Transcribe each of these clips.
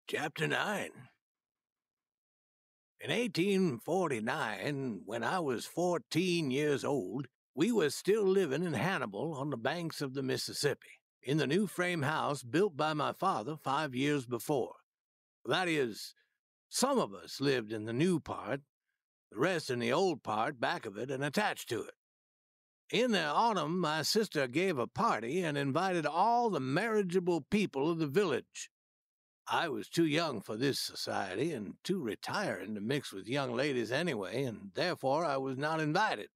Chapter 9. In 1849, when I was 14 years old, we were still living in Hannibal on the banks of the Mississippi, in the new frame house built by my father 5 years before. That is, some of us lived in the new part, the rest in the old part back of it and attached to it. In the autumn, my sister gave a party and invited all the marriageable people of the village. I was too young for this society and too retiring to mix with young ladies anyway, and therefore I was not invited,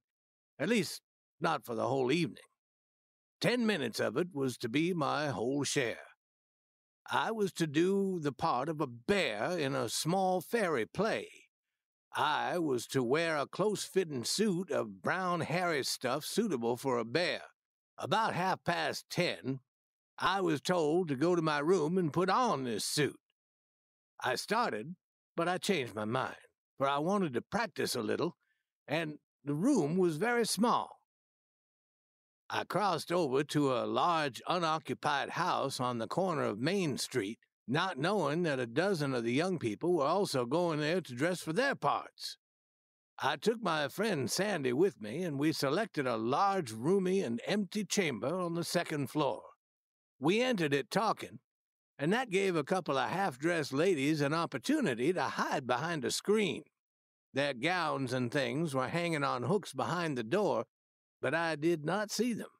at least not for the whole evening. 10 minutes of it was to be my whole share. I was to do the part of a bear in a small fairy play. I was to wear a close-fitting suit of brown hairy stuff suitable for a bear. About 10:30, I was told to go to my room and put on this suit. I started, but I changed my mind, for I wanted to practice a little, and the room was very small. I crossed over to a large unoccupied house on the corner of Main Street, not knowing that a dozen of the young people were also going there to dress for their parts. I took my friend Sandy with me, and we selected a large, roomy, and empty chamber on the second floor. We entered it talking, and that gave a couple of half-dressed ladies an opportunity to hide behind a screen. Their gowns and things were hanging on hooks behind the door, but I did not see them.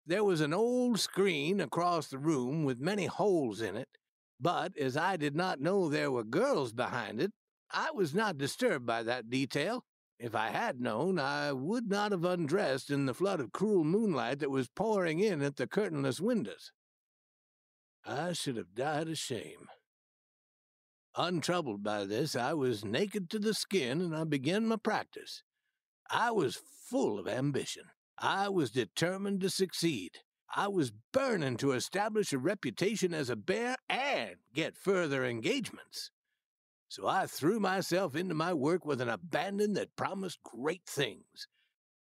There was an old screen across the room with many holes in it, but as I did not know there were girls behind it, I was not disturbed by that detail. If I had known, I would not have undressed in the flood of cruel moonlight that was pouring in at the curtainless windows. I should have died of shame. Untroubled by this, I was naked to the skin, and I began my practice. I was full of ambition. I was determined to succeed. I was burning to establish a reputation as a bear and get further engagements. So I threw myself into my work with an abandon that promised great things.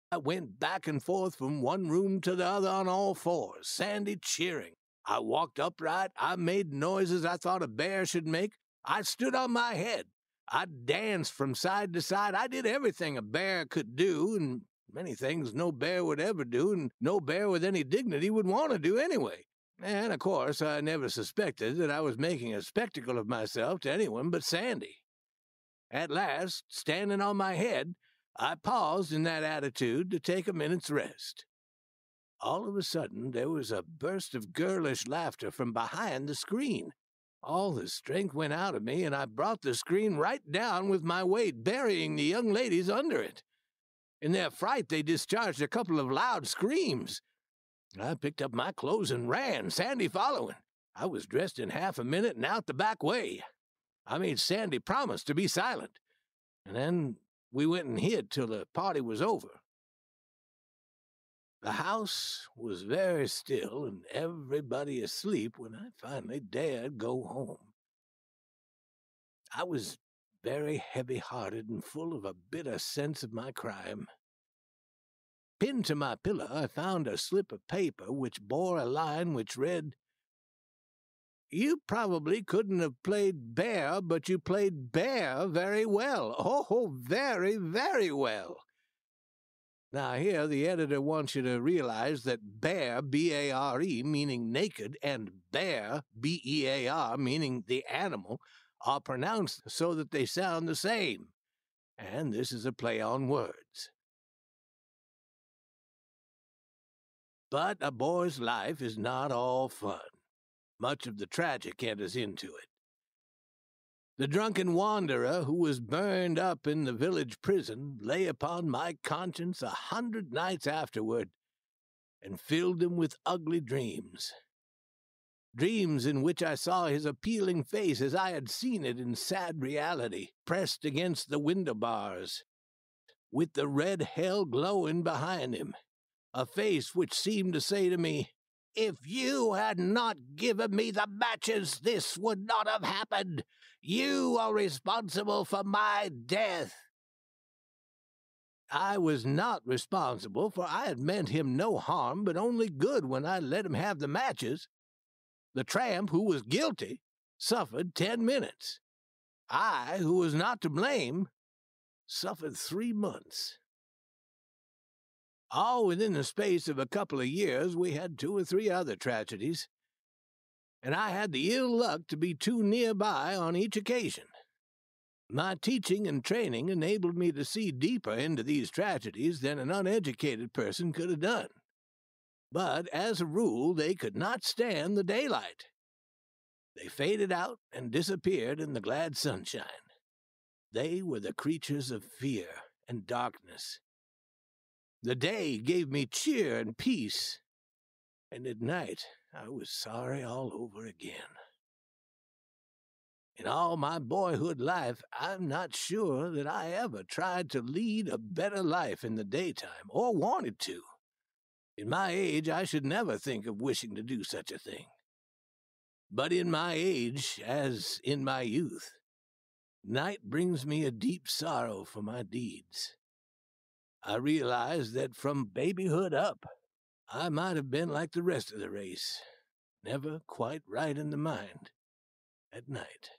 I went back and forth from one room to the other on all fours, Sandy cheering. I walked upright. I made noises I thought a bear should make. I stood on my head. I danced from side to side. I did everything a bear could do, and many things no bear would ever do, and no bear with any dignity would want to do anyway. And, of course, I never suspected that I was making a spectacle of myself to anyone but Sandy. At last, standing on my head, I paused in that attitude to take a minute's rest. All of a sudden, there was a burst of girlish laughter from behind the screen. All the strength went out of me, and I brought the screen right down with my weight, burying the young ladies under it. In their fright, they discharged a couple of loud screams. I picked up my clothes and ran, Sandy following. I was dressed in half a minute and out the back way. I made Sandy promise to be silent, and then we went and hid till the party was over. The house was very still and everybody asleep when I finally dared go home. I was very heavy-hearted and full of a bitter sense of my crime. Pinned to my pillow, I found a slip of paper which bore a line which read, "You probably couldn't have played bear, but you played bear very well. Oh, very, very well." Now here the editor wants you to realize that bear, B-A-R-E, meaning naked, and bear, B-E-A-R, meaning the animal, are pronounced so that they sound the same. And this is a play on words. But a boy's life is not all fun. Much of the tragic enters into it. The drunken wanderer who was burned up in the village prison lay upon my conscience 100 nights afterward and filled him with ugly dreams. Dreams in which I saw his appealing face as I had seen it in sad reality, pressed against the window bars, with the red hell glowing behind him. A face which seemed to say to me, "If you had not given me the matches, this would not have happened. You are responsible for my death." I was not responsible, for I had meant him no harm, but only good when I let him have the matches. The tramp, who was guilty, suffered 10 minutes. I, who was not to blame, suffered 3 months. All within the space of a couple of years, we had 2 or 3 other tragedies, and I had the ill luck to be too nearby on each occasion. My teaching and training enabled me to see deeper into these tragedies than an uneducated person could have done. But, as a rule, they could not stand the daylight. They faded out and disappeared in the glad sunshine. They were the creatures of fear and darkness. The day gave me cheer and peace, and at night I was sorry all over again. In all my boyhood life, I'm not sure that I ever tried to lead a better life in the daytime, or wanted to. In my age, I should never think of wishing to do such a thing. But in my age, as in my youth, night brings me a deep sorrow for my deeds. I realize that from babyhood up, I might have been like the rest of the race, never quite right in the mind at night.